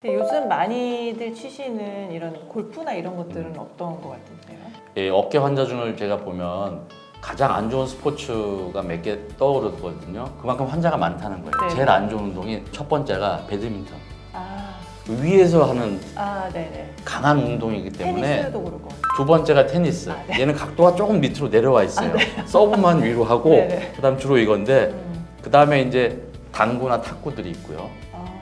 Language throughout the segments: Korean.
근데 요즘 많이들 치시는 이런 골프나 이런 것들은 어떤 것 같으세요? 예, 어깨 환자 중을 제가 보면 가장 안 좋은 스포츠가 몇 개 떠오르거든요. 그만큼 환자가 많다는 거예요. 네. 제일 안 좋은 운동이 첫 번째가 배드민턴. 아, 위에서 하는 네네. 강한 운동이기 때문에 테니스도 그렇고. 두 번째가 테니스. 네. 얘는 각도가 조금 밑으로 내려와 있어요. 서브만 위로 하고 네네. 그다음 주로 이건데 음. 그다음에 이제 당구나 탁구들이 있고요.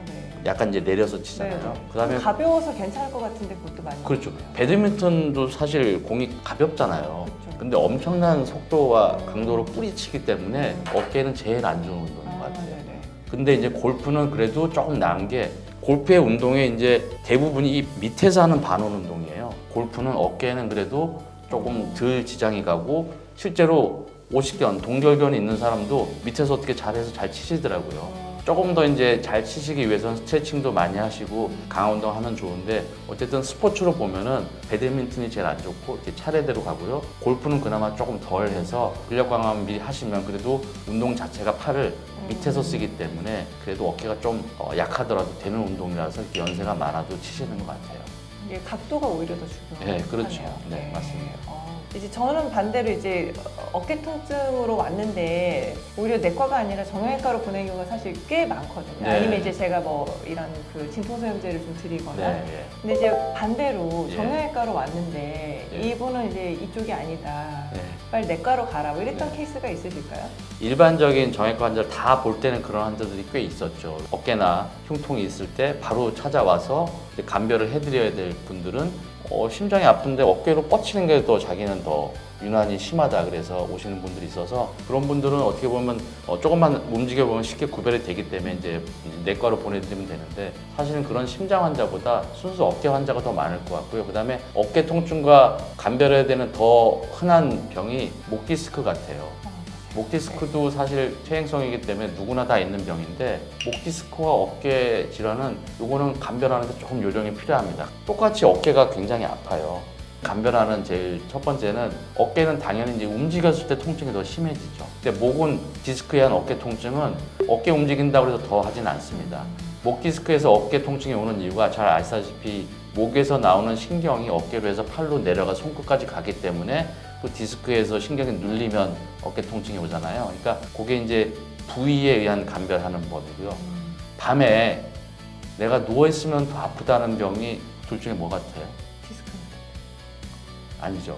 네. 약간 이제 내려서 치잖아요. 네. 그다음에 가벼워서 괜찮을 것 같은데 그것도 많이. 그렇죠. 있고요. 배드민턴도 사실 공이 가볍잖아요. 그렇죠. 근데 엄청난 속도와 강도로 뿌리치기 때문에 어깨는 제일 안 좋은 운동인 것 같아요. 네네. 근데 이제 골프는 그래도 조금 나은 게 골프의 운동에 이제 대부분이 이 밑에서 하는 반원 운동이에요. 골프는 어깨는 그래도 조금 덜 지장이 가고 실제로 오십견, 동결견이 있는 사람도 밑에서 어떻게 잘해서 잘 치시더라고요. 조금 더 이제 잘 치시기 위해서는 스트레칭도 많이 하시고 강화 운동하면 좋은데 어쨌든 스포츠로 보면은 배드민턴이 제일 안 좋고 이제 차례대로 가고요. 골프는 그나마 조금 덜 해서 근력 강화만 미리 하시면 그래도 운동 자체가 팔을 밑에서 쓰기 때문에 그래도 어깨가 좀 약하더라도 되는 운동이라서 이렇게 연세가 많아도 치시는 것 같아요. 이게 각도가 오히려 더 중요해요. 네, 그렇죠. 네, 맞습니다. 이제 저는 반대로 이제 어깨 통증으로 왔는데 오히려 내과가 아니라 정형외과로 보내는 경우가 사실 꽤 많거든요. 네. 아니면 이제 제가 뭐 이런 그 진통소염제를 좀 드리거나. 네, 근데 이제 반대로 예. 정형외과로 왔는데 예. 이분은 이제 이쪽이 아니다. 네. 빨리 내과로 가라. 뭐 이랬던 네. 케이스가 있으실까요? 일반적인 정형외과 환자를 다 볼 때는 그런 환자들이 꽤 있었죠. 어깨나 흉통이 있을 때 바로 찾아와서 이제 감별을 해드려야 될 분들은 심장이 아픈데 어깨로 뻗치는 게 더 자기는 더 유난히 심하다 그래서 오시는 분들이 있어서 그런 분들은 어떻게 보면 조금만 움직여보면 쉽게 구별이 되기 때문에 이제 내과로 보내드리면 되는데 사실은 그런 심장 환자보다 순수 어깨 환자가 더 많을 것 같고요. 그 다음에 어깨 통증과 감별해야 되는 더 흔한 병이 목 디스크 같아요. 목 디스크도 사실 퇴행성이기 때문에 누구나 다 있는 병인데 목 디스크와 어깨 질환은 요거는 감별하는데 조금 요령이 필요합니다. 똑같이 어깨가 굉장히 아파요. 감별하는 제일 첫 번째는 어깨는 당연히 이제 움직였을 때 통증이 더 심해지죠. 근데 목은 디스크에 의한 어깨 통증은 어깨 움직인다고 해서 더 하진 않습니다. 목 디스크에서 어깨 통증이 오는 이유가 잘 아시다시피 목에서 나오는 신경이 어깨로 해서 팔로 내려가 손끝까지 가기 때문에 또 디스크에서 신경이 눌리면 어깨 통증이 오잖아요. 그러니까 그게 이제 부위에 의한 감별하는 법이고요. 밤에 내가 누워있으면 더 아프다는 병이 둘 중에 뭐 같아요? 디스크입니다. 아니죠.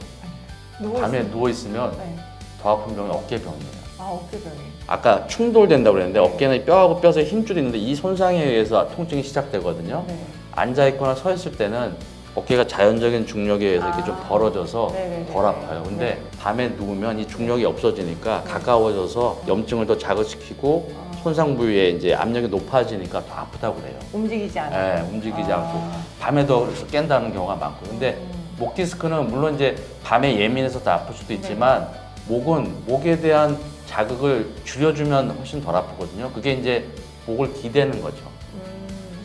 누워 밤에 있으면. 누워있으면 네. 더 아픈 병이 어깨병이에요. 어깨병이. 아까 충돌된다고 그랬는데 어깨는 뼈하고 뼈에 힘줄이 있는데 이 손상에 의해서 통증이 시작되거든요. 네. 앉아있거나 서 있을 때는 어깨가 자연적인 중력에 의해서 이렇게 좀 벌어져서 네네네. 덜 아파요. 근데 네. 밤에 누우면 이 중력이 없어지니까 가까워져서 염증을 더 자극시키고 손상 부위에 이제 압력이 높아지니까 더 아프다고 그래요. 움직이지 않고. 네, 움직이지 않고 밤에도 그래서 깬다는 경우가 많고. 근데 목 디스크는 물론 이제 밤에 예민해서 더 아플 수도 있지만 목은 목에 대한 자극을 줄여주면 훨씬 덜 아프거든요. 그게 이제 목을 기대는 거죠.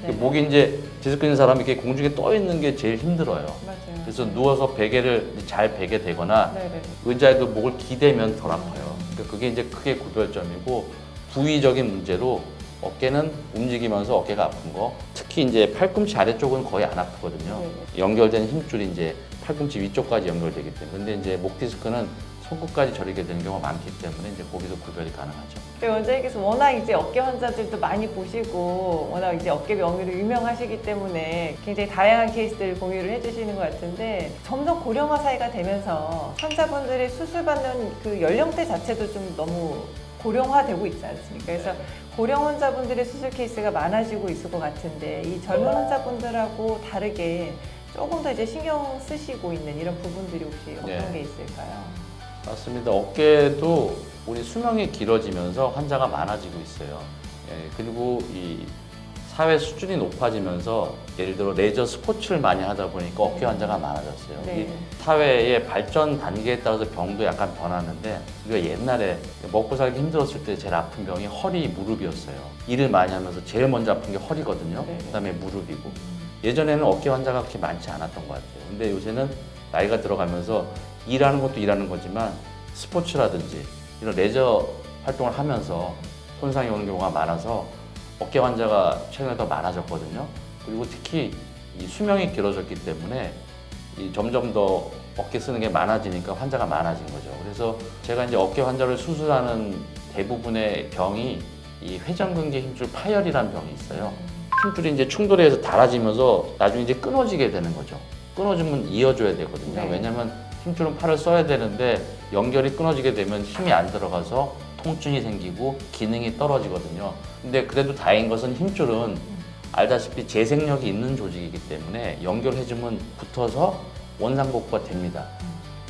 네. 목이 이제 디스크 있는 사람이 이렇게 공중에 떠 있는 게 제일 힘들어요. 맞아요. 그래서 누워서 베개를 잘 베게 되거나 네네. 의자에 그 목을 기대면 덜 아파요. 그러니까 그게 이제 크게 구별점이고 부위적인 문제로 어깨는 움직이면서 어깨가 아픈 거. 특히 이제 팔꿈치 아래쪽은 거의 안 아프거든요. 네네. 연결된 힘줄이 이제 팔꿈치 위쪽까지 연결되기 때문에. 근데 이제 목 디스크는 손끝까지 저리게 되는 경우가 많기 때문에 이제 거기서 구별이 가능하죠. 원장님께서 워낙 이제 어깨 환자들도 많이 보시고 워낙 이제 어깨 명의로 유명하시기 때문에 굉장히 다양한 케이스들을 공유를 해주시는 것 같은데 점점 고령화 사회가 되면서 환자분들이 수술받는 그 연령대 자체도 좀 너무 고령화되고 있지 않습니까? 그래서 고령 환자분들의 수술 케이스가 많아지고 있을 것 같은데 이 젊은 환자분들하고 다르게 조금 더 이제 신경 쓰시고 있는 이런 부분들이 혹시 어떤 게 있을까요? 맞습니다. 어깨도 우리 수명이 길어지면서 환자가 많아지고 있어요. 그리고 이 사회 수준이 높아지면서 예를 들어 레저 스포츠를 많이 하다 보니까 어깨 환자가 많아졌어요. 네. 이 사회의 발전 단계에 따라서 병도 약간 변하는데 우리가 옛날에 먹고 살기 힘들었을 때 제일 아픈 병이 허리, 무릎이었어요. 일을 많이 하면서 제일 먼저 아픈 게 허리거든요. 네. 그다음에 무릎이고. 예전에는 어깨 환자가 그렇게 많지 않았던 것 같아요. 근데 요새는 나이가 들어가면서 일하는 것도 일하는 거지만 스포츠라든지 이런 레저 활동을 하면서 손상이 오는 경우가 많아서 어깨 환자가 최근에 더 많아졌거든요. 그리고 특히 이 수명이 길어졌기 때문에 점점 더 어깨 쓰는 게 많아지니까 환자가 많아진 거죠. 그래서 제가 이제 어깨 환자를 수술하는 대부분의 병이 이 회전근개 힘줄 파열이라는 병이 있어요. 힘줄이 이제 충돌해서 닳아지면서 나중에 이제 끊어지게 되는 거죠. 끊어지면 이어줘야 되거든요. 네. 왜냐하면 힘줄은 팔을 써야 되는데 연결이 끊어지게 되면 힘이 안 들어가서 통증이 생기고 기능이 떨어지거든요. 근데 그래도 다행인 것은 힘줄은 알다시피 재생력이 있는 조직이기 때문에 연결해주면 붙어서 원상복구가 됩니다.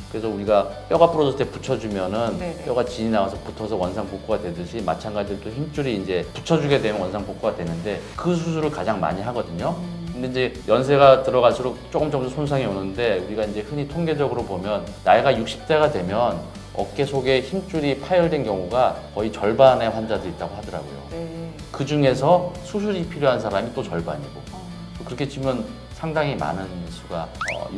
그래서 우리가 뼈가 부러졌을 때 붙여주면은 네네. 뼈가 진이 나와서 붙어서 원상복구가 되듯이 마찬가지로 또 힘줄이 이제 붙여주게 되면 원상복구가 되는데 그 수술을 가장 많이 하거든요. 근데 이제 연세가 들어갈수록 조금 손상이 오는데 우리가 이제 흔히 통계적으로 보면 나이가 60대가 되면 어깨 속에 힘줄이 파열된 경우가 거의 절반의 환자들이 있다고 하더라고요. 네. 그 중에서 수술이 필요한 사람이 또 절반이고 어, 그렇게 치면 상당히 많은 수가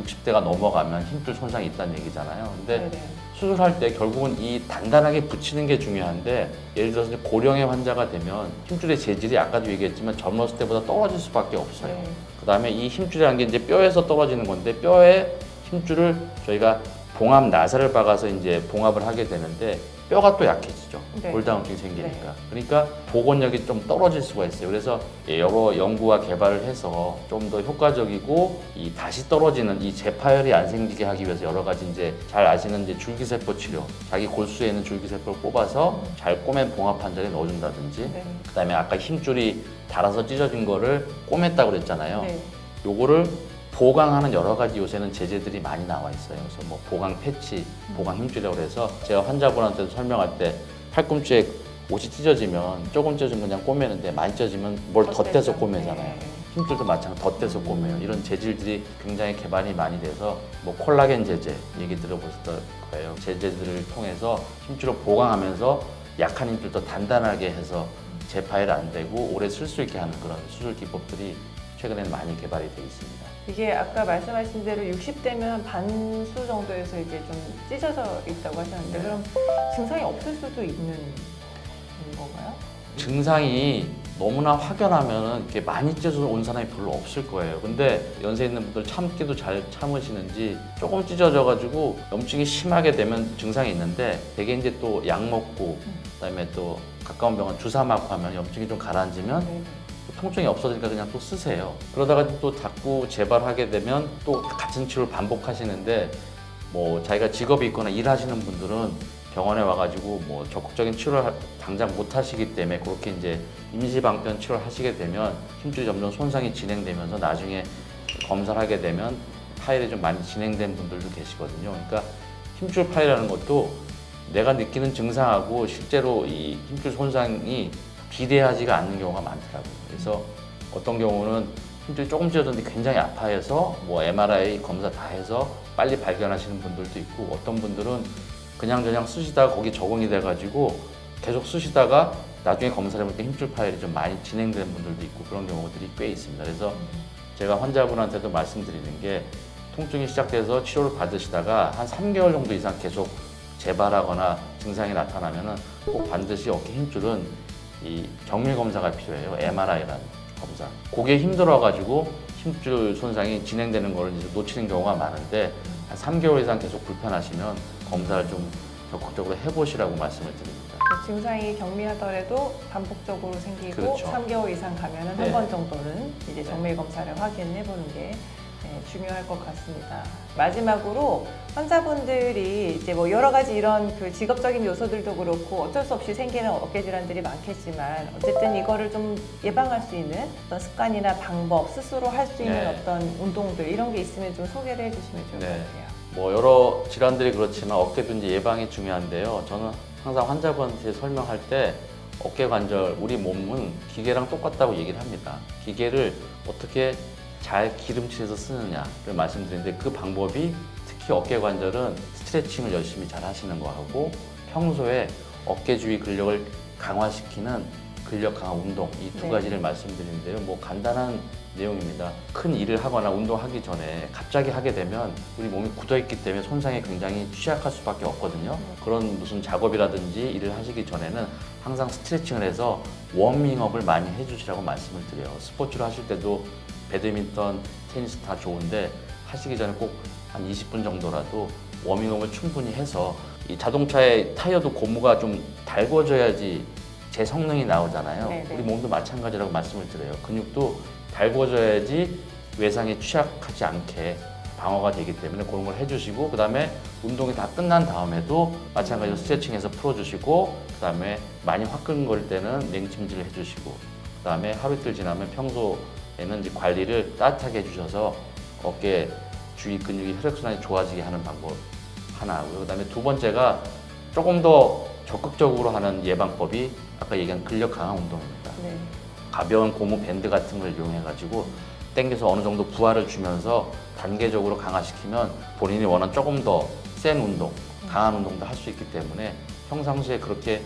60대가 넘어가면 힘줄 손상이 있다는 얘기잖아요. 근데 네네. 수술할 때 결국은 이 단단하게 붙이는 게 중요한데 예를 들어서 이제 고령의 환자가 되면 힘줄의 재질이 아까도 얘기했지만 젊었을 때보다 떨어질 수밖에 없어요. 네. 그다음에 이 힘줄이라는 게 이제 뼈에서 떨어지는 건데 뼈에 힘줄을 저희가 봉합 나사를 박아서 이제 봉합을 하게 되는데 뼈가 또 약해지죠. 네. 골다공증이 생기니까. 네. 그러니까 복원력이 좀 떨어질 수가 있어요. 그래서 여러 연구와 개발을 해서 좀 더 효과적이고 이 다시 떨어지는 이 재파열이 안 생기게 하기 위해서 여러 가지 이제 잘 아시는 이제 줄기세포 치료, 자기 골수에 있는 줄기세포를 뽑아서 잘 꼬맨 봉합 판자에 넣어준다든지, 네. 그다음에 아까 힘줄이 닳아서 찢어진 거를 꼬맸다고 그랬잖아요. 네. 요거를 보강하는 여러 가지 요새는 제재들이 많이 나와 있어요. 그래서 뭐 보강 패치, 보강 힘줄이라고 해서 제가 환자분한테도 설명할 때 팔꿈치에 옷이 찢어지면 조금 찢어지면 그냥 꼬매는데 많이 찢어지면 뭘 덧대서 꼬매잖아요. 네. 힘줄도 마찬가지 덧대서 꼬매요. 이런 재질들이 굉장히 개발이 많이 돼서 뭐 콜라겐 제제 얘기 들어보셨을 거예요. 제재들을 통해서 힘줄을 보강하면서 약한 힘줄도 단단하게 해서 재파열 안 되고 오래 쓸 수 있게 하는 그런 수술 기법들이 최근에는 많이 개발이 되어 있습니다. 이게 아까 말씀하신 대로 60대면 한 반수 정도에서 이제 좀 찢어져 있다고 하셨는데 네. 그럼 증상이 없을 수도 있는 건가요? 증상이 너무나 확연하면은 이렇게 많이 찢어져 온 사람이 별로 없을 거예요. 근데 연세 있는 분들 참기도 잘 참으시는지 조금 찢어져가지고 염증이 심하게 되면 증상이 있는데 되게 이제 또 약 먹고 그다음에 또 가까운 병원 주사 맞고 하면 염증이 좀 가라앉으면 네. 통증이 없어지니까 그냥 또 쓰세요. 그러다가 또 자꾸 재발하게 되면 또 같은 치료를 반복하시는데 뭐 자기가 직업이 있거나 일하시는 분들은 병원에 와가지고 뭐 적극적인 치료를 당장 못 하시기 때문에 그렇게 이제 임시방편 치료를 하시게 되면 힘줄이 점점 손상이 진행되면서 나중에 검사를 하게 되면 파열이 좀 많이 진행된 분들도 계시거든요. 그러니까 힘줄 파열이라는 것도 내가 느끼는 증상하고 실제로 이 힘줄 손상이 비례하지가 않는 경우가 많더라고요. 그래서 어떤 경우는 힘줄이 조금 찢어졌는데 굉장히 아파해서 뭐 MRI 검사 다 해서 빨리 발견하시는 분들도 있고 어떤 분들은 그냥 쓰시다가 거기 적응이 돼가지고 계속 쓰시다가 나중에 검사를 해볼 때 힘줄 파열이 좀 많이 진행되는 분들도 있고 그런 경우들이 꽤 있습니다. 그래서 제가 환자분한테도 말씀드리는 게 통증이 시작돼서 치료를 받으시다가 한 3개월 정도 이상 계속 재발하거나 증상이 나타나면은 꼭 반드시 어깨 힘줄은 이 정밀 검사가 필요해요. MRI라는 검사. 그게 힘들어가지고 힘줄 손상이 진행되는 거를 이제 놓치는 경우가 많은데 한 3개월 이상 계속 불편하시면 검사를 좀 적극적으로 해보시라고 말씀을 드립니다. 증상이 경미하더라도 반복적으로 생기고 그렇죠. 3개월 이상 가면은 네. 한 번 정도는 이제 정밀 검사를 확인해 보는 게 중요할 것 같습니다. 마지막으로 환자분들이 이제 뭐 여러 가지 이런 그 직업적인 요소들도 그렇고 어쩔 수 없이 생기는 어깨 질환들이 많겠지만 어쨌든 이거를 좀 예방할 수 있는 어떤 습관이나 방법, 스스로 할 수 있는 네. 어떤 운동들 이런 게 있으면 좀 소개를 해주시면 좋을 것 네. 같아요. 뭐 여러 질환들이 그렇지만 어깨도 이제 예방이 중요한데요. 저는 항상 환자분한테 설명할 때 어깨 관절, 우리 몸은 기계랑 똑같다고 얘기를 합니다. 기계를 어떻게 잘 기름칠해서 쓰느냐를 말씀드리는데 그 방법이 특히 어깨 관절은 스트레칭을 열심히 잘 하시는 거하고 평소에 어깨 주위 근력을 강화시키는 근력 강화 운동 이 두 네. 가지를 말씀드리는데요. 뭐 간단한 내용입니다. 큰 일을 하거나 운동하기 전에 갑자기 하게 되면 우리 몸이 굳어있기 때문에 손상에 굉장히 취약할 수밖에 없거든요. 그런 무슨 작업이라든지 일을 하시기 전에는 항상 스트레칭을 해서 워밍업을 많이 해주시라고 말씀을 드려요. 스포츠를 하실 때도 배드민턴, 테니스 다 좋은데 하시기 전에 꼭 한 20분 정도라도 워밍업을 충분히 해서 이 자동차의 타이어도 고무가 좀 달궈져야지 제 성능이 나오잖아요. 네네. 우리 몸도 마찬가지라고 말씀을 드려요. 근육도 달궈져야지 외상에 취약하지 않게 방어가 되기 때문에 그런 걸 해주시고, 그 다음에 운동이 다 끝난 다음에도 마찬가지로 스트레칭해서 풀어주시고, 그 다음에 많이 화끈거릴 때는 냉찜질을 해주시고, 그 다음에 하루 이틀 지나면 평소에는 이제 관리를 따뜻하게 해주셔서 어깨 주위 근육이 혈액순환이 좋아지게 하는 방법 하나 하고요. 그 다음에 두 번째가 조금 더 적극적으로 하는 예방법이 아까 얘기한 근력 강화 운동입니다. 네. 가벼운 고무 밴드 같은 걸 이용해가지고 당겨서 어느 정도 부하를 주면서 단계적으로 강화시키면 본인이 원하는 조금 더 센 운동, 강한 운동도 할 수 있기 때문에 평상시에 그렇게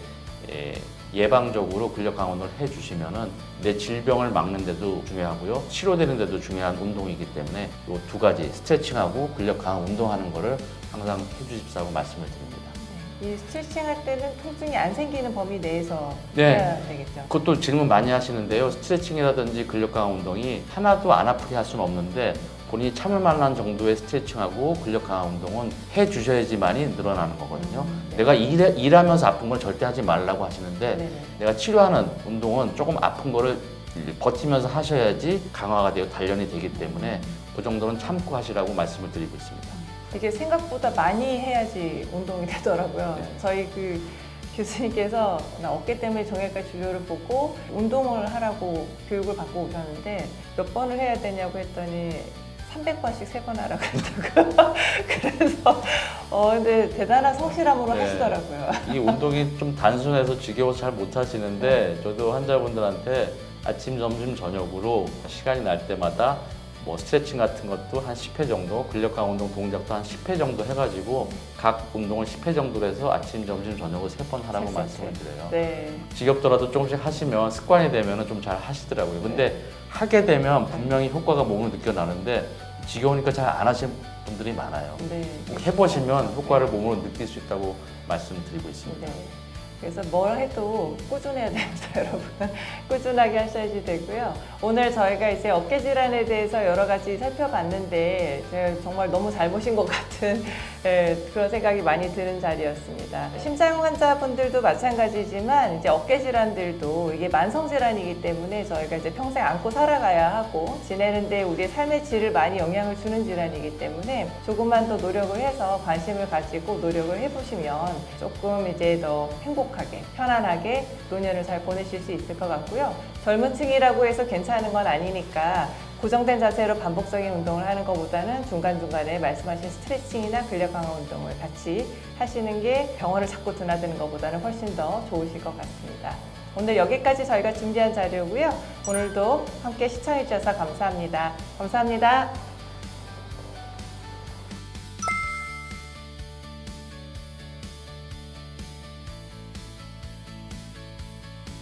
예방적으로 근력 강화 운동을 해주시면은 내 질병을 막는 데도 중요하고요, 치료되는 데도 중요한 운동이기 때문에 이 두 가지 스트레칭하고 근력 강화 운동하는 거를 항상 해주십사고 말씀을 드립니다. 이 스트레칭 할 때는 통증이 안 생기는 범위 내에서 네. 해야 되겠죠. 그것도 질문 많이 하시는데요. 스트레칭이라든지 근력 강화 운동이 하나도 안 아프게 할 수는 없는데 본인이 참을 만한 정도의 스트레칭하고 근력 강화 운동은 해 주셔야지만이 늘어나는 거거든요. 네. 내가 일하면서 아픈 걸 절대 하지 말라고 하시는데 네네. 내가 치료하는 운동은 조금 아픈 거를 버티면서 하셔야지 강화가 되고 단련이 되기 때문에 그 정도는 참고 하시라고 말씀을 드리고 있습니다. 이게 생각보다 많이 해야지 운동이 되더라고요. 네. 저희 그 교수님께서 나 어깨 때문에 정형외과 진료를 보고 운동을 하라고 교육을 받고 오셨는데 몇 번을 해야 되냐고 했더니 300번씩 3번 하라고 했다고요. 그래서 근데 대단한 성실함으로 네. 하시더라고요. 이 운동이 좀 단순해서 지겨워서 잘 못 하시는데 저도 환자분들한테 아침, 점심, 저녁으로 시간이 날 때마다 뭐 스트레칭 같은 것도 한 10회 정도, 근력 강화 운동 동작도 한 10회 정도 해가지고 각 운동을 10회 정도로 해서 아침, 점심, 저녁을 3번 하라고 세 말씀을 세트. 드려요. 네. 지겹더라도 조금씩 하시면 습관이 되면 좀 잘 하시더라고요. 근데 하게 되면 분명히 효과가 몸으로 느껴나는데 지겨우니까 잘 안 하시는 분들이 많아요. 네. 꼭 해보시면 효과를 몸으로 느낄 수 있다고 말씀드리고 있습니다. 네. 그래서 뭘 해도 꾸준해야 됩니다, 여러분. 꾸준하게 하셔야지 되고요. 오늘 저희가 이제 어깨 질환에 대해서 여러 가지 살펴봤는데 제가 정말 너무 잘 보신 것 같은 그런 생각이 많이 드는 자리였습니다. 심장 환자분들도 마찬가지지만 이제 어깨 질환들도 이게 만성 질환이기 때문에 저희가 이제 평생 안고 살아가야 하고 지내는데 우리의 삶의 질을 많이 영향을 주는 질환이기 때문에 조금만 더 노력을 해서 관심을 가지고 노력을 해보시면 조금 이제 더 행복하게 편안하게 노년을 잘 보내실 수 있을 것 같고요. 젊은 층이라고 해서 괜찮은 건 아니니까 고정된 자세로 반복적인 운동을 하는 것보다는 중간중간에 말씀하신 스트레칭이나 근력 강화 운동을 같이 하시는 게 병원을 자꾸 드나드는 것보다는 훨씬 더 좋으실 것 같습니다. 오늘 여기까지 저희가 준비한 자료고요. 오늘도 함께 시청해 주셔서 감사합니다. 감사합니다.